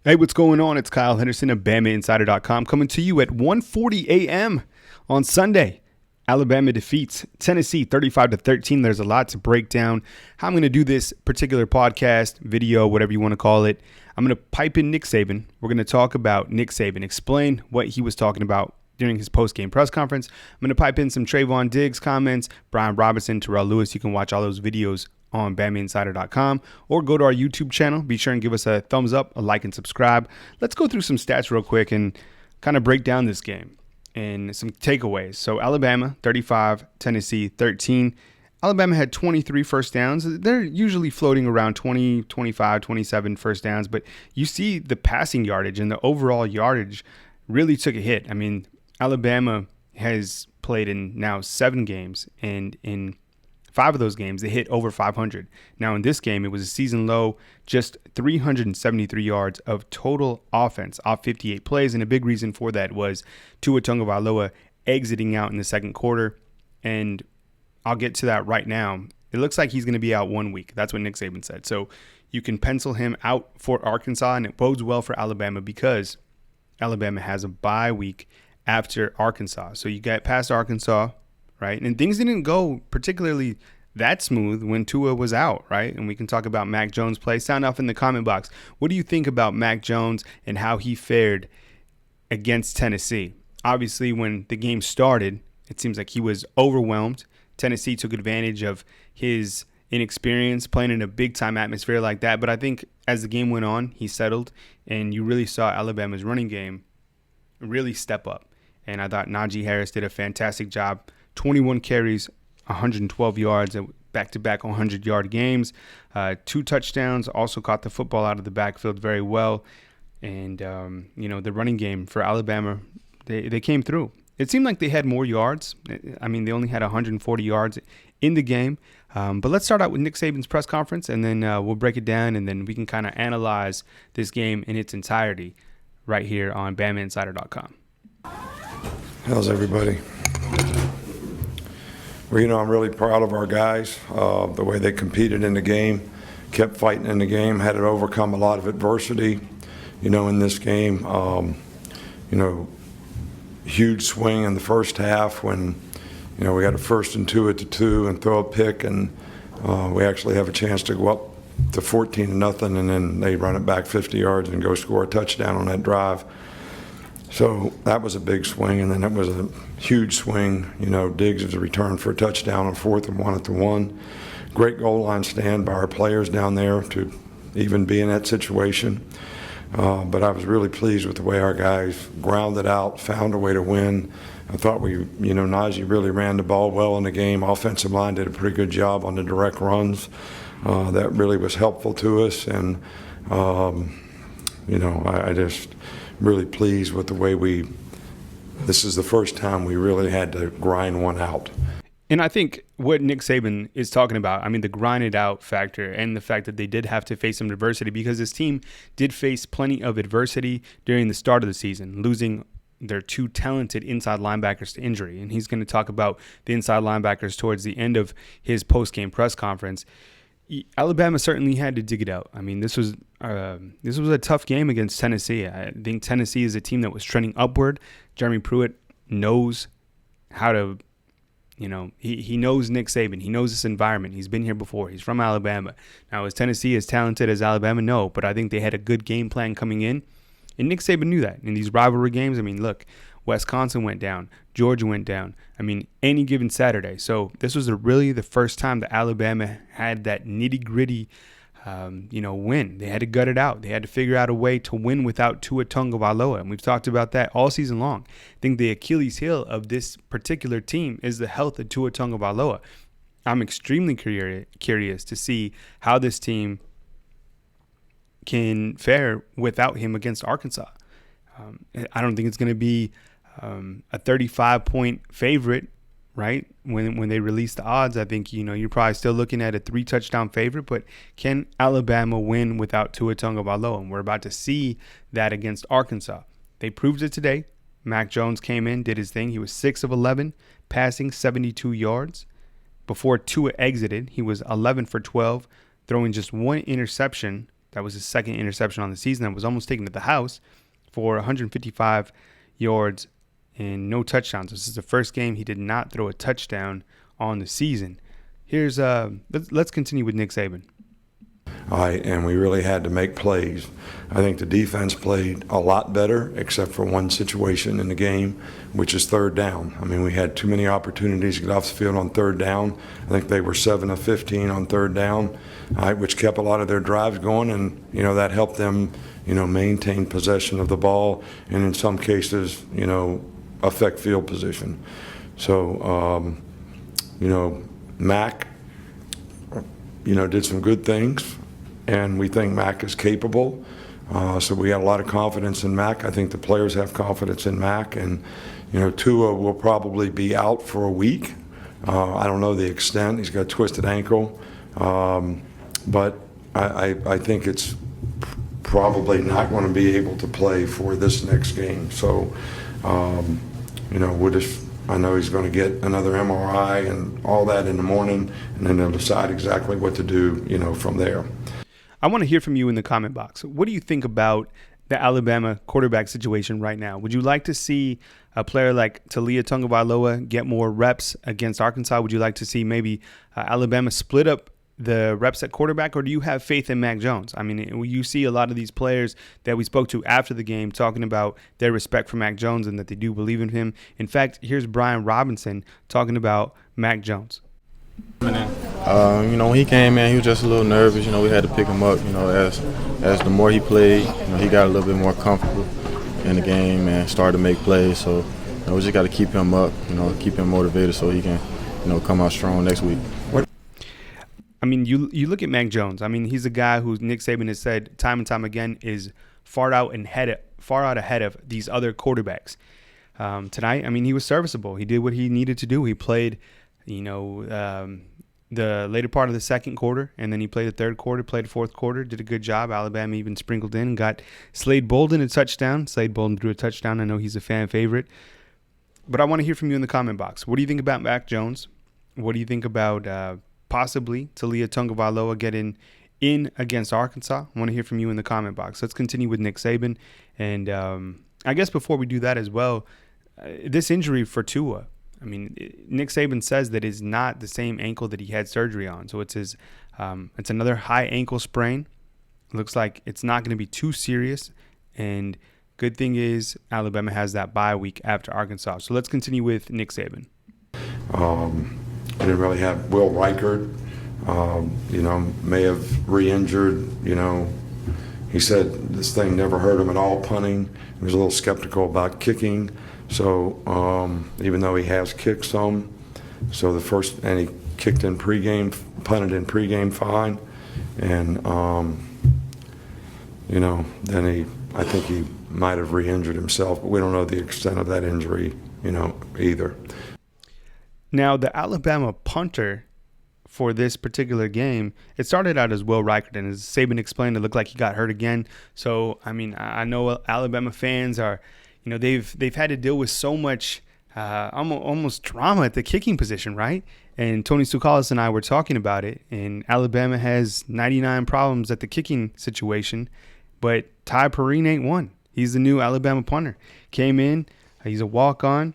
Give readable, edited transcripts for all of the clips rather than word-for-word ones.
Hey, what's going on? It's Kyle Henderson of BamaInsider.com coming to you at 1:40 a.m. on Sunday. Alabama defeats Tennessee 35-13. There's a lot to break down. How I'm going to do this particular podcast, video, whatever you want to call it. I'm going to pipe in Nick Saban. We're going to talk about Nick Saban, explain what he was talking about during his post-game press conference. I'm going to pipe in some Trayvon Diggs comments, Brian Robinson, Terrell Lewis. You can watch all those videos on BamaInsider.com or go to our YouTube channel. Be sure and give us a thumbs up, a like, and subscribe. Let's go through some stats real quick and kind of break down this game and some takeaways. So Alabama 35, Tennessee 13. Alabama had 23 first downs. They're usually floating around 20, 25, 27 first downs, but you see the passing yardage and the overall yardage really took a hit. I mean, Alabama has played in now 7 games, and in 5 of those games, they hit over 500. Now, in this game, it was a season low, just 373 yards of total offense off 58 plays. And a big reason for that was Tua Tagovailoa exiting out in the second quarter. And I'll get to that right now. It looks like he's going to be out 1 week. That's what Nick Saban said. So you can pencil him out for Arkansas, and it bodes well for Alabama because Alabama has a bye week after Arkansas. So you get past Arkansas, right? And things didn't go particularly that smooth when Tua was out, right? And we can talk about Mac Jones' play. Sound off in the comment box. What do you think about Mac Jones and how he fared against Tennessee? Obviously, when the game started, it seems like he was overwhelmed. Tennessee took advantage of his inexperience playing in a big-time atmosphere like that. But I think as the game went on, he settled, and you really saw Alabama's running game really step up. And I thought Najee Harris did a fantastic job. 21 carries, 112 yards, back-to-back 100-yard games. 2 touchdowns, also caught the football out of the backfield very well. And, the running game for Alabama, they came through. It seemed like they had more yards. I mean, they only had 140 yards in the game. But let's start out with Nick Saban's press conference, and then we'll break it down, and then we can kind of analyze this game in its entirety right here on BamaInsider.com. How's everybody? Well, I'm really proud of our guys, the way they competed in the game, kept fighting in the game, had to overcome a lot of adversity, in this game. Huge swing in the first half when, we got a 1st and 2 at the 2 and throw a pick, and we actually have a chance to go up to 14-0, and then they run it back 50 yards and go score a touchdown on that drive. So that was a big swing, and then it was a huge swing. Diggs was a return for a touchdown on 4th and 1 at the 1. Great goal line stand by our players down there to even be in that situation. But I was really pleased with the way our guys grounded out, found a way to win. I thought Najee really ran the ball well in the game. Offensive line did a pretty good job on the direct runs. That really was helpful to us, and I just really pleased with the way this is the first time we really had to grind one out. And I think what Nick Saban is talking about, I mean, the grinded out factor and the fact that they did have to face some adversity, because this team did face plenty of adversity during the start of the season, losing their 2 talented inside linebackers to injury. And he's going to talk about the inside linebackers towards the end of his post-game press conference. Alabama certainly had to dig it out. I mean, this was a tough game against Tennessee. I think Tennessee is a team that was trending upward. Jeremy Pruitt knows how to, he knows Nick Saban. He knows this environment. He's been here before. He's from Alabama. Now, is Tennessee as talented as Alabama? No, but I think they had a good game plan coming in. And Nick Saban knew that. In these rivalry games, I mean, look, Wisconsin went down. Georgia went down. I mean, any given Saturday. So this was really the first time that Alabama had that nitty-gritty, win. They had to gut it out. They had to figure out a way to win without Tua Tagovailoa. And we've talked about that all season long. I think the Achilles heel of this particular team is the health of Tua Tagovailoa. I'm extremely curious to see how this team can fare without him against Arkansas. I don't think it's going to be a 35-point favorite, right? When they release the odds, I think, you're probably still looking at a 3-touchdown favorite, but can Alabama win without Tua Tagovailoa? And we're about to see that against Arkansas. They proved it today. Mac Jones came in, did his thing. He was 6 of 11, passing 72 yards. Before Tua exited, he was 11 for 12, throwing just 1 interception, That was his second interception on the season. That was almost taken to the house for 155 yards and no touchdowns. This is the first game he did not throw a touchdown on the season. Here's let's continue with Nick Saban. And we really had to make plays. I think the defense played a lot better, except for one situation in the game, which is third down. I mean, we had too many opportunities to get off the field on third down. I think they were 7 of 15 on third down, which kept a lot of their drives going, and that helped them, maintain possession of the ball, and in some cases, affect field position. So, Mac, did some good things, and we think Mac is capable. So we got a lot of confidence in Mac. I think the players have confidence in Mac, and Tua will probably be out for a week. I don't know the extent. He's got a twisted ankle, but I think it's probably not going to be able to play for this next game. So we'll just. I know he's going to get another MRI and all that in the morning, and then they'll decide exactly what to do, from there. I want to hear from you in the comment box. What do you think about the Alabama quarterback situation right now? Would you like to see a player like Tagovailoa get more reps against Arkansas? Would you like to see maybe Alabama split up the reps at quarterback, or do you have faith in Mac Jones? I mean, you see a lot of these players that we spoke to after the game talking about their respect for Mac Jones and that they do believe in him. In fact, here's Brian Robinson talking about Mac Jones. When he came in, he was just a little nervous. We had to pick him up. As the more he played, he got a little bit more comfortable in the game and started to make plays. So, we just got to keep him up, keep him motivated so he can, come out strong next week. I mean, you look at Mac Jones. I mean, he's a guy who Nick Saban has said time and time again is far out ahead of these other quarterbacks. Tonight, I mean, he was serviceable. He did what he needed to do. He played, the later part of the second quarter, and then he played the third quarter, played the fourth quarter, did a good job. Alabama even sprinkled in and got Slade Bolden a touchdown. Slade Bolden threw a touchdown. I know he's a fan favorite. But I want to hear from you in the comment box. What do you think about Mac Jones? What do you think about possibly Tagovailoa getting in against Arkansas? I want to hear from you in the comment box. Let's continue with Nick Saban. And I guess before we do that as well, this injury for Tua, I mean, Nick Saban says that it's not the same ankle that he had surgery on. So it's another high ankle sprain. It looks like it's not going to be too serious. And good thing is Alabama has that bye week after Arkansas. So let's continue with Nick Saban. We didn't really have Will Reichert, may have re-injured, He said this thing never hurt him at all, punting. He was a little skeptical about kicking. So even though he has kicked some, and he kicked in pregame, punted in pregame fine. And, then I think he might have re-injured himself, but we don't know the extent of that injury, either. Now, the Alabama punter for this particular game, it started out as Will Reichert, and as Saban explained, it looked like he got hurt again. So, I mean, I know Alabama fans are, they've had to deal with so much almost drama at the kicking position, right? And Tony Tsoukalas and I were talking about it, and Alabama has 99 problems at the kicking situation, but Ty Perrine ain't one. He's the new Alabama punter. Came in, he's a walk-on.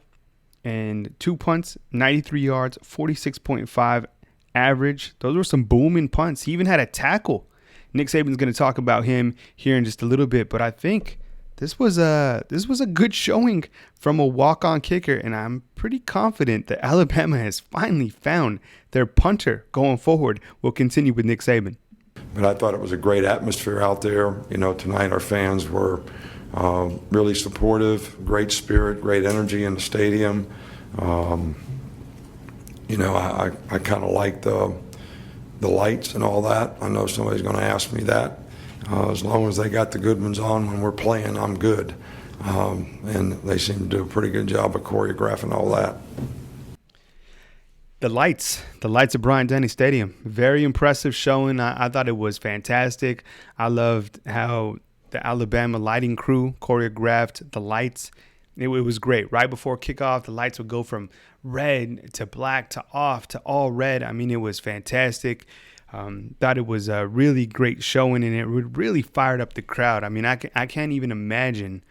And 2 punts, 93 yards, 46.5 average. Those were some booming punts. He even had a tackle. Nick Saban's going to talk about him here in just a little bit, but I think this was a good showing from a walk-on kicker, and I'm pretty confident that Alabama has finally found their punter going forward. We'll continue with Nick Saban. But I thought it was a great atmosphere out there. Tonight our fans were really supportive, great spirit, great energy in the stadium. I kind of like the lights and all that. I know somebody's going to ask me that. As long as they got the good ones on when we're playing, I'm good. And they seem to do a pretty good job of choreographing all that. The lights at Bryant Denny Stadium. Very impressive showing. I thought it was fantastic. I loved how the Alabama lighting crew choreographed the lights. It was great. Right before kickoff, the lights would go from red to black to off to all red. I mean, it was fantastic. Thought it was a really great showing, and it really fired up the crowd. I mean, I can't even imagine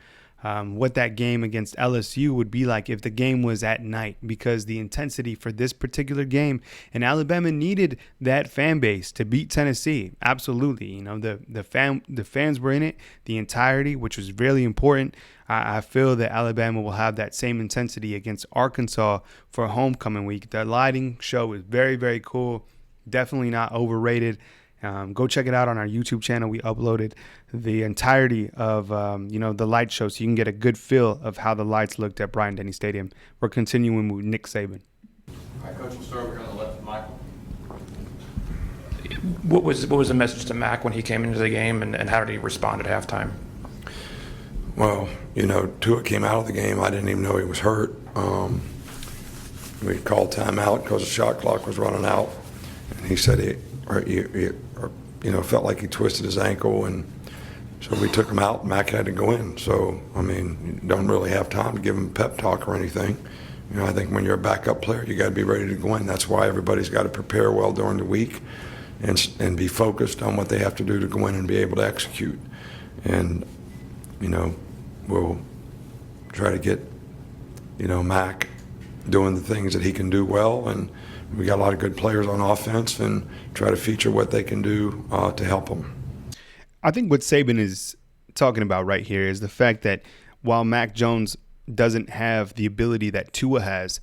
what that game against LSU would be like if the game was at night, because the intensity for this particular game, and Alabama needed that fan base to beat Tennessee. Absolutely. You know, the fans were in it the entirety, which was really important. I feel that Alabama will have that same intensity against Arkansas for homecoming week. The lighting show is very, very cool. Definitely not overrated. Go check it out on our YouTube channel. We uploaded the entirety of the light show, so you can get a good feel of how the lights looked at Bryant Denny Stadium. We're continuing with Nick Saban. All right, Coach, we'll start over here on the left with Michael. What was the message to Mac when he came into the game, and how did he respond at halftime? Well, Tua came out of the game. I didn't even know he was hurt. We called timeout because the shot clock was running out, and he said he felt like he twisted his ankle, and so we took him out. Mac had to go in. So, I mean, you don't really have time to give him a pep talk or anything. I think when you're a backup player, you got to be ready to go in. That's why everybody's got to prepare well during the week and be focused on what they have to do to go in and be able to execute. And, we'll try to get, Mac doing the things that he can do well, and we got a lot of good players on offense, and try to feature what they can do to help them. I think what Saban is talking about right here is the fact that while Mac Jones doesn't have the ability that Tua has,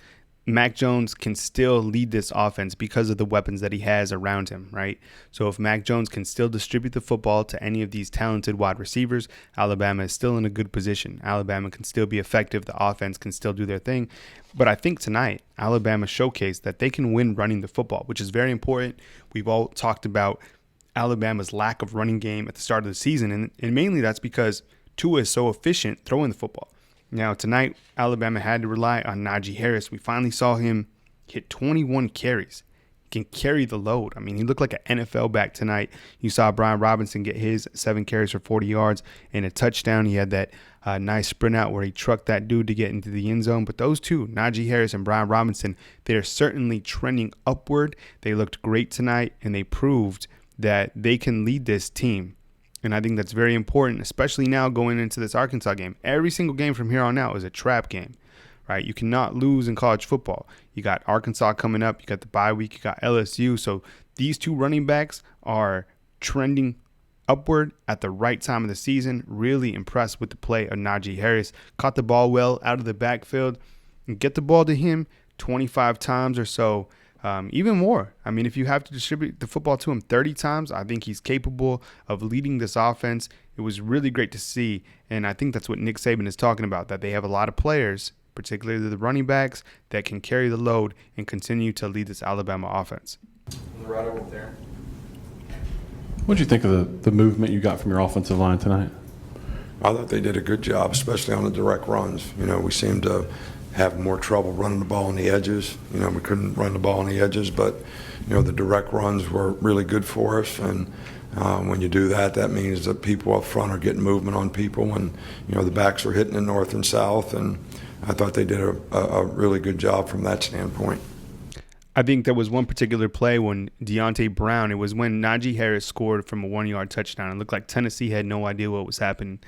Mac Jones can still lead this offense because of the weapons that he has around him, right? So if Mac Jones can still distribute the football to any of these talented wide receivers, Alabama is still in a good position. Alabama can still be effective. The offense can still do their thing. But I think tonight, Alabama showcased that they can win running the football, which is very important. We've all talked about Alabama's lack of running game at the start of the season, and mainly that's because Tua is so efficient throwing the football. Now, tonight, Alabama had to rely on Najee Harris. We finally saw him hit 21 carries. He can carry the load. I mean, he looked like an NFL back tonight. You saw Brian Robinson get his 7 carries for 40 yards and a touchdown. He had that nice sprint out where he trucked that dude to get into the end zone. But those two, Najee Harris and Brian Robinson, they're certainly trending upward. They looked great tonight, and they proved that they can lead this team. And I think that's very important, especially now going into this Arkansas game. Every single game from here on out is a trap game, right? You cannot lose in college football. You got Arkansas coming up. You got the bye week. You got LSU. So these two running backs are trending upward at the right time of the season. Really impressed with the play of Najee Harris. Caught the ball well out of the backfield. And get the ball to him 25 times or so. Even more. I mean, if you have to distribute the football to him 30 times, I think he's capable of leading this offense. It was really great to see, and I think that's what Nick Saban is talking about, that they have a lot of players, particularly the running backs, that can carry the load and continue to lead this Alabama offense. Right over there. What did you think of the movement you got from your offensive line tonight? I thought they did a good job, especially on the direct runs. We seemed to have more trouble running the ball on the edges. We couldn't run the ball on the edges, but, the direct runs were really good for us. And when you do that, that means that people up front are getting movement on people, and, the backs are hitting the north and south. And I thought they did a really good job from that standpoint. I think there was one particular play when Deontay Brown, it was when Najee Harris scored from a 1-yard touchdown. It looked like Tennessee had no idea what was happening.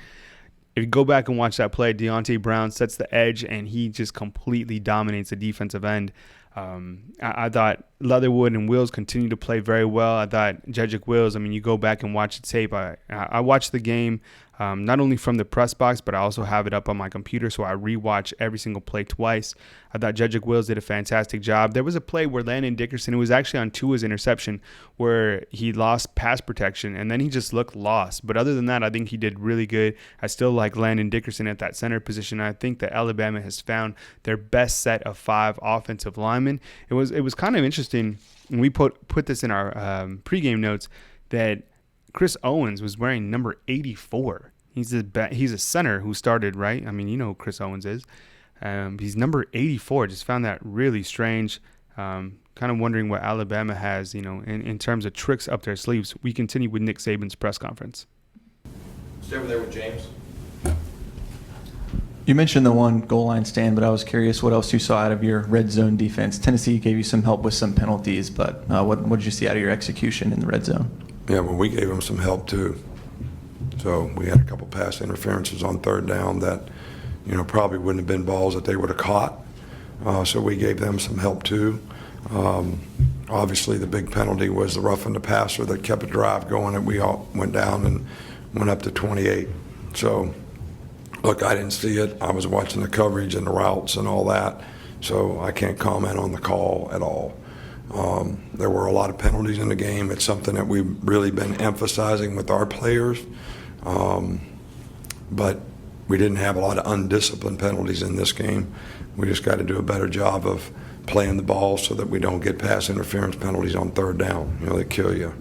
If you go back and watch that play, Deontay Brown sets the edge, and he just completely dominates the defensive end. I thought Leatherwood and Wills continued to play very well. I thought Jedrick Wills, you go back and watch the tape. I watched the game not only from the press box, but I also have it up on my computer, so I rewatch every single play twice. I thought Jedrick Wills did a fantastic job. There was a play where Landon Dickerson, it was actually on Tua's interception, where he lost pass protection, and then he just looked lost. But other than that, I think he did really good. I still like Landon Dickerson at that center position. I think that Alabama has found their best set of 5 offensive linemen. It was kind of interesting, and we put this in our pregame notes, that Chris Owens was wearing number 84. He's a center who started, right? You know who Chris Owens is. He's number 84. Just found that really strange. Kind of wondering what Alabama has, in terms of tricks up their sleeves. We continue with Nick Saban's press conference. Stay over there with James. You mentioned the one goal line stand, but I was curious what else you saw out of your red zone defense. Tennessee gave you some help with some penalties, but what did you see out of your execution in the red zone? Yeah, well, we gave them some help too. So we had a couple pass interferences on third down that, probably wouldn't have been balls that they would have caught. So we gave them some help too. Obviously, the big penalty was the roughing the passer that kept a drive going, and we all went down and went up to 28. So, look, I didn't see it. I was watching the coverage and the routes and all that, so I can't comment on the call at all. There were a lot of penalties in the game. It's something that we've really been emphasizing with our players, but we didn't have a lot of undisciplined penalties in this game. We just got to do a better job of playing the ball so that we don't get pass interference penalties on third down. They kill you.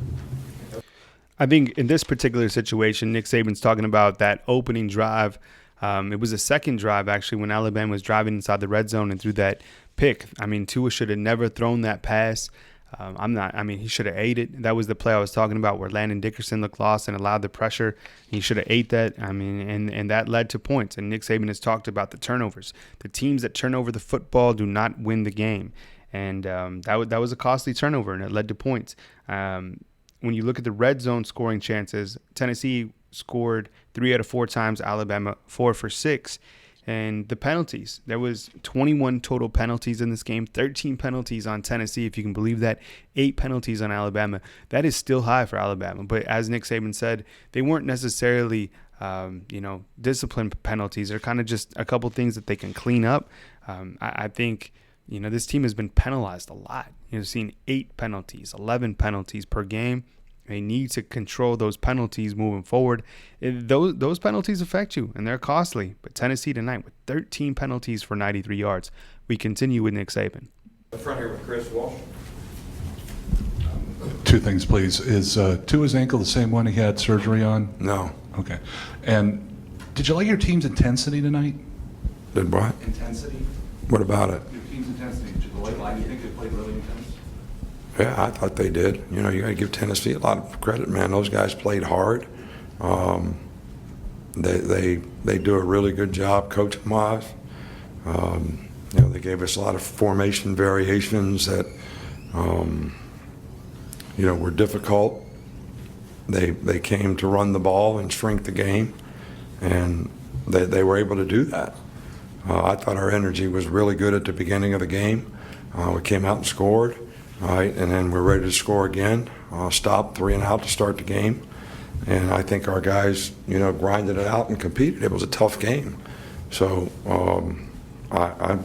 I think in this particular situation, Nick Saban's talking about that opening drive. It was a second drive, actually, when Alabama was driving inside the red zone and threw that pick. I mean, Tua should have never thrown that pass. He should have ate it. That was the play I was talking about where Landon Dickerson looked lost and allowed the pressure. He should have ate that. And that led to points. And Nick Saban has talked about the turnovers. The teams that turn over the football do not win the game. And that was a costly turnover, and it led to points. When you look at the red zone scoring chances, Tennessee scored 3 out of 4 times, Alabama 4 for 6. And the penalties, there was 21 total penalties in this game, 13 penalties on Tennessee, if you can believe that, 8 penalties on Alabama. That is still high for Alabama. But as Nick Saban said, they weren't necessarily, discipline penalties. They're kind of just a couple things that they can clean up. I think, this team has been penalized a lot. Seen 8 penalties, 11 penalties per game. They need to control those penalties moving forward. Those penalties affect you, and they're costly. But Tennessee tonight with 13 penalties for 93 yards. We continue with Nick Saban. The front here with Chris Walsh. 2 things, please. Is Tua's ankle the same one he had surgery on? No. Okay. And did you like your team's intensity tonight? Did what? Intensity? What about it? Your team's intensity. Did you like? Do you think they played really intense? Yeah, I thought they did. You got to give Tennessee a lot of credit, man. Those guys played hard. They do a really good job coaching-wise. They gave us a lot of formation variations that, were difficult. They came to run the ball and shrink the game, and they were able to do that. I thought our energy was really good at the beginning of the game. We came out and scored. All right, and then we're ready to score again. Stopped 3 and out to start the game, and I think our guys, grinded it out and competed. It was a tough game, so I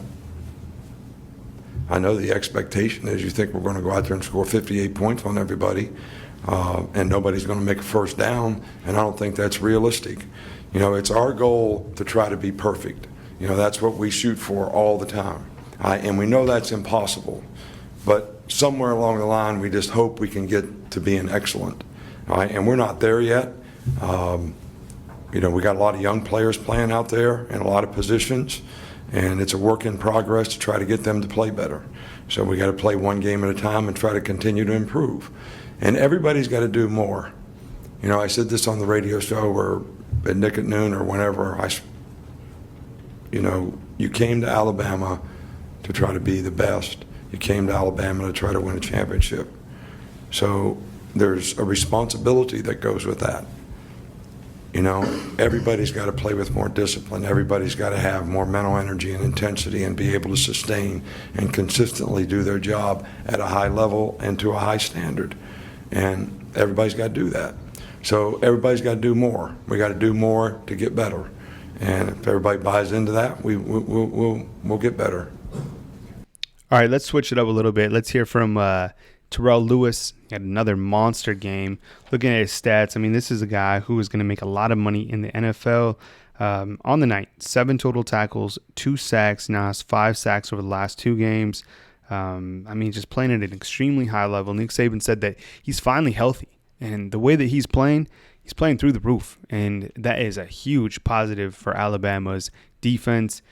know the expectation is you think we're going to go out there and score 58 points on everybody, and nobody's going to make a first down, and I don't think that's realistic. It's our goal to try to be perfect. That's what we shoot for all the time, and we know that's impossible, but somewhere along the line, we just hope we can get to being excellent. All right, and we're not there yet. We got a lot of young players playing out there in a lot of positions, and it's a work in progress to try to get them to play better. So we got to play one game at a time and try to continue to improve. And everybody's got to do more. I said this on the radio show or at Nick at Noon or whenever. You came to Alabama to try to be the best. You came to Alabama to try to win a championship. So there's a responsibility that goes with that. Everybody's got to play with more discipline. Everybody's got to have more mental energy and intensity and be able to sustain and consistently do their job at a high level and to a high standard. And everybody's got to do that. So everybody's got to do more. We got to do more to get better. And if everybody buys into that, we'll get better. All right, let's switch it up a little bit. Let's hear from Terrell Lewis. He had another monster game. Looking at his stats, this is a guy who is going to make a lot of money in the NFL on the night. 7 total tackles, 2 sacks. Now has 5 sacks over the last 2 games. Just playing at an extremely high level. Nick Saban said that he's finally healthy. And the way that he's playing through the roof. And that is a huge positive for Alabama's defense.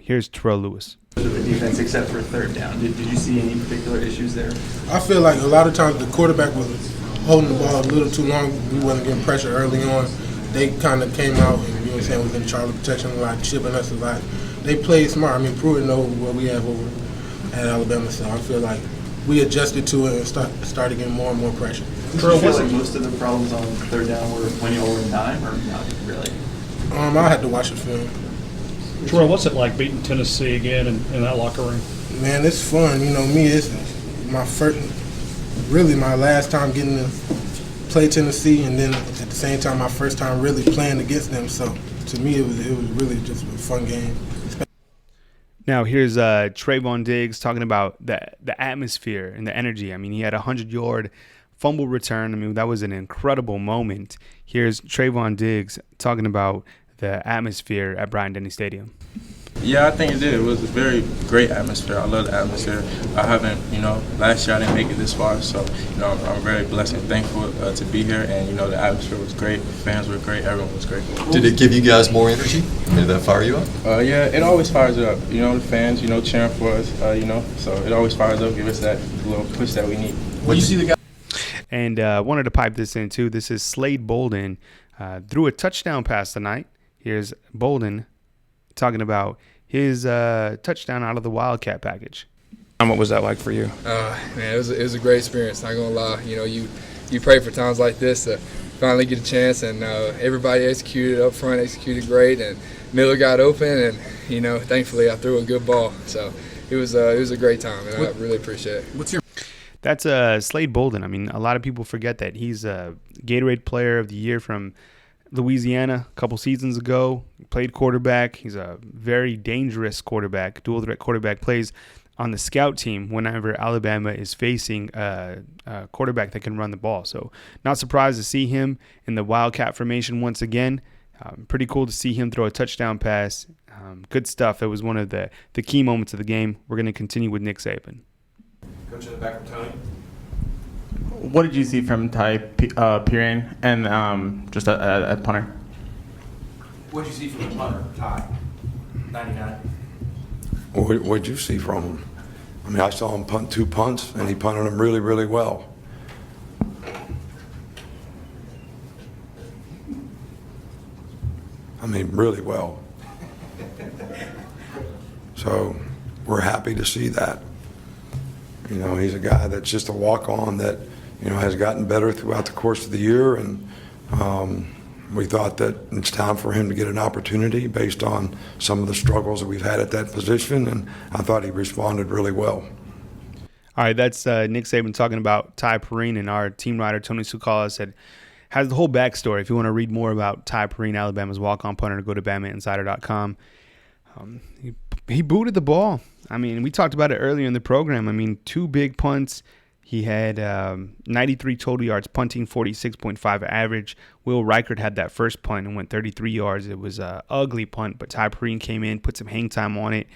Here's Terrell Lewis. The defense, except for third down. Did you see any particular issues there? I feel like a lot of times the quarterback was holding the ball a little too long. We wasn't getting pressure early on. They kind of came out and his hand was in Charlie protection a lot, chipping us a lot. They played smart. I mean, Pruitt know what we have over at Alabama, so I feel like we adjusted to it and started getting more and more pressure. Do you feel like most of the problems on third down were when you were in time, or not really? I had to watch the film. Terrell, what's it like beating Tennessee again in that locker room? Man, it's fun. You know, me, it's my really my last time getting to play Tennessee, and then at the same time, my first time really playing against them. So to me, it was really just a fun game. Now here's Trayvon Diggs talking about the atmosphere and the energy. I mean, he had a 100-yard fumble return. I mean, that was an incredible moment. Here's Trayvon Diggs talking about the atmosphere at Bryant Denny Stadium. Yeah, I think it did. It was a very great atmosphere. I love the atmosphere. I haven't, last year I didn't make it this far, so, I'm very blessed and thankful to be here. And, the atmosphere was great. The fans were great. Everyone was great. Did it give you guys more energy? Did that fire you up? Yeah, it always fires it up. The fans, cheering for us, so it always fires up, give us that little push that we need. When you see the guy. And wanted to pipe this in, too. This is Slade Bolden. Threw a touchdown pass tonight. Here's Bolden talking about his touchdown out of the Wildcat package. And what was that like for you? Man, it was a great experience, not gonna lie. You pray for times like this to finally get a chance, and everybody executed up front, executed great, and Miller got open, and thankfully I threw a good ball. So it was a great time, and I really appreciate it. That's Slade Bolden. I mean, a lot of people forget that he's a Gatorade Player of the Year from Louisiana a couple seasons ago. Played quarterback. He's a very dangerous quarterback, dual threat quarterback. Plays on the scout team whenever Alabama is facing a quarterback that can run the ball. So not surprised to see him in the Wildcat formation once again. Pretty cool to see him throw a touchdown pass. Good stuff. It was one of the key moments of the game. We're going to continue with Nick Saban. Coach in the back from Tony. What did you see from Ty Perian and just at punter? What did you see from the punter, Ty? 99. What did you see from him? I mean, I saw him punt 2 punts, and he punted them really, really well. I mean, really well. So we're happy to see that. He's a guy that's just a walk-on that, has gotten better throughout the course of the year, and we thought that it's time for him to get an opportunity based on some of the struggles that we've had at that position, and I thought he responded really well. All right, that's Nick Saban talking about Ty Perrine, and our team writer, Tony Sucala, said has the whole backstory. If you want to read more about Ty Perrine, Alabama's walk-on punter, go to BamaInsider.com. He booted the ball. I mean, we talked about it earlier in the program. I mean, 2 big punts. He had 93 total yards punting, 46.5 average. Will Reichert had that first punt and went 33 yards. It was an ugly punt, but Ty Perrine came in, put some hang time on it.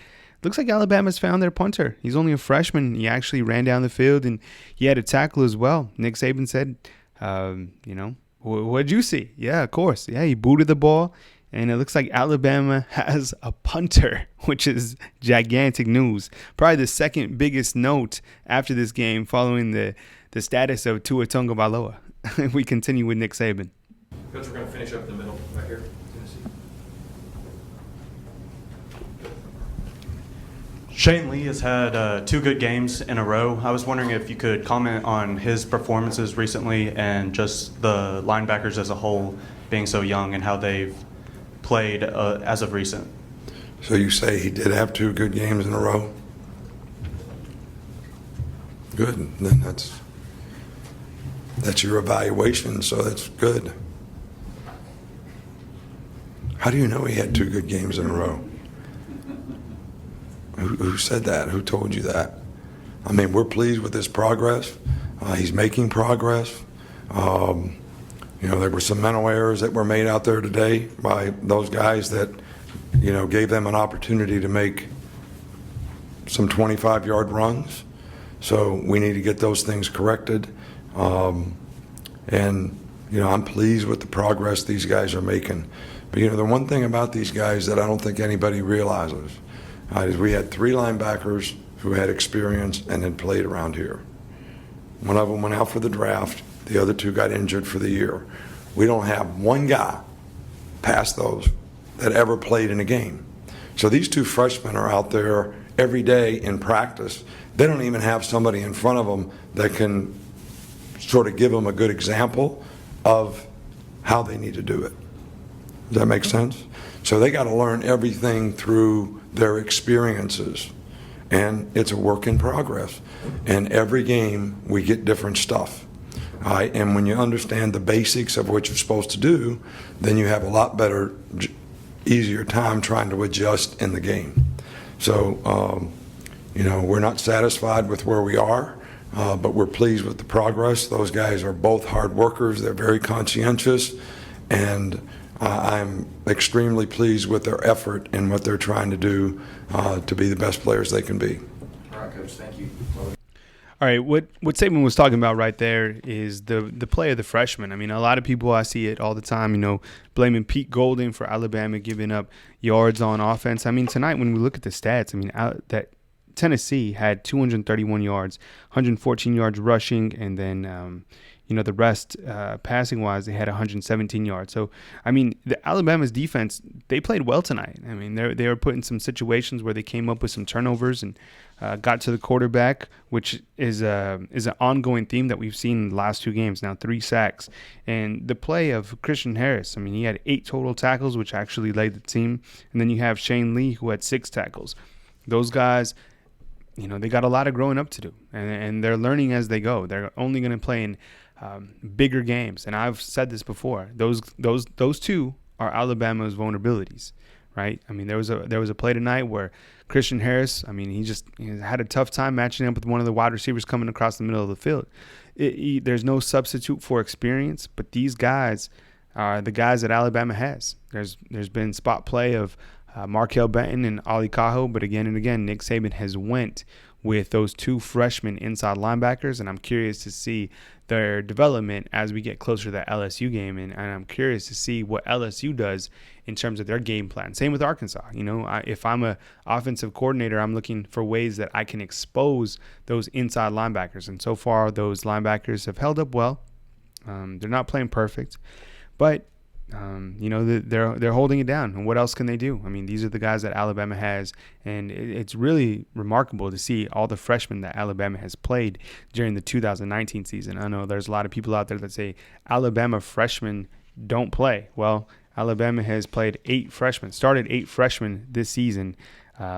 Looks like Alabama's found their punter. He's only a freshman. He actually ran down the field, and he had a tackle as well. Nick Saban said, what'd you see? Yeah, of course. Yeah, he booted the ball. And it looks like Alabama has a punter, which is gigantic news. Probably the second biggest note after this game following the status of Tua Tagovailoa. We continue with Nick Saban. Coach, we're going to finish up in the middle right here. Tennessee. Shane Lee has had 2 good games in a row. I was wondering if you could comment on his performances recently and just the linebackers as a whole being so young and how they've played as of recent. So you say he did have 2 good games in a row? Good. Then that's your evaluation, so that's good. How do you know he had 2 good games in a row? Who said that? Who told you that? I mean, we're pleased with his progress. He's making progress. There were some mental errors that were made out there today by those guys that, gave them an opportunity to make some 25-yard runs. So we need to get those things corrected. I'm pleased with the progress these guys are making. But, the one thing about these guys that I don't think anybody realizes is we had 3 linebackers who had experience and had played around here. One of them went out for the draft. The other 2 got injured for the year. We don't have one guy past those that ever played in a game. So these two freshmen are out there every day in practice. They don't even have somebody in front of them that can sort of give them a good example of how they need to do it. Does that make sense? So they got to learn everything through their experiences. And it's a work in progress. And every game we get different stuff. And when you understand the basics of what you're supposed to do, then you have a lot better, easier time trying to adjust in the game. So, we're not satisfied with where we are, but we're pleased with the progress. Those guys are both hard workers. They're very conscientious. And I'm extremely pleased with their effort and what they're trying to do to be the best players they can be. All right, Coach, thank you. All right, what Saban was talking about right there is the play of the freshmen. I mean, a lot of people, I see it all the time, blaming Pete Golding for Alabama giving up yards on offense. I mean, tonight when we look at the stats, I mean, that Tennessee had 231 yards, 114 yards rushing, and then the rest passing-wise, they had 117 yards. So, I mean, the Alabama's defense, they played well tonight. I mean, they were put in some situations where they came up with some turnovers and got to the quarterback, which is an ongoing theme that we've seen in the last two games. Now, 3 sacks. And the play of Christian Harris, I mean, he had 8 total tackles, which actually led the team. And then you have Shane Lee, who had 6 tackles. Those guys, they got a lot of growing up to do. And they're learning as they go. They're only going to play in bigger games. And I've said this before. Those two are Alabama's vulnerabilities, right? I mean, there was a play tonight where Christian Harris, I mean, he had a tough time matching up with one of the wide receivers coming across the middle of the field. There's no substitute for experience, but these guys are the guys that Alabama has. There's been spot play of Markel Benton and Ali Cajo, but again and again, Nick Saban has went with those 2 freshman inside linebackers, and I'm curious to see their development as we get closer to that LSU game, and I'm curious to see what LSU does in terms of their game plan. Same with Arkansas. If I'm an offensive coordinator, I'm looking for ways that I can expose those inside linebackers, and so far those linebackers have held up well. They're not playing perfect, but they're holding it down. And what else can they do? I mean, these are the guys that Alabama has, and it's really remarkable to see all the freshmen that Alabama has played during the 2019 season. I know there's a lot of people out there that say Alabama freshmen don't play. Well, Alabama has played 8 freshmen, started 8 freshmen this season,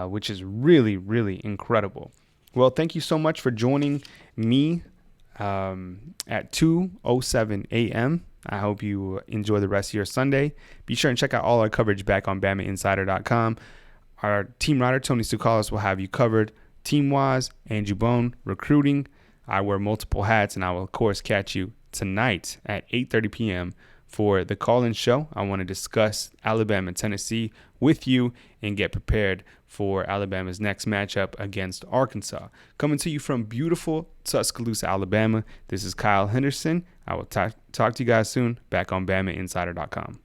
which is really, really incredible. Well, thank you so much for joining me at 2:07 a.m. I hope you enjoy the rest of your Sunday. Be sure and check out all our coverage back on BamaInsider.com. Our team writer, Tony Sukalis, will have you covered team-wise. Andrew Bone, recruiting. I wear multiple hats, and I will, of course, catch you tonight at 8:30 p.m. for the call-in show. I want to discuss Alabama and Tennessee with you and get prepared for Alabama's next matchup against Arkansas. Coming to you from beautiful Tuscaloosa, Alabama, this is Kyle Henderson. I will talk to you guys soon back on BamaInsider.com.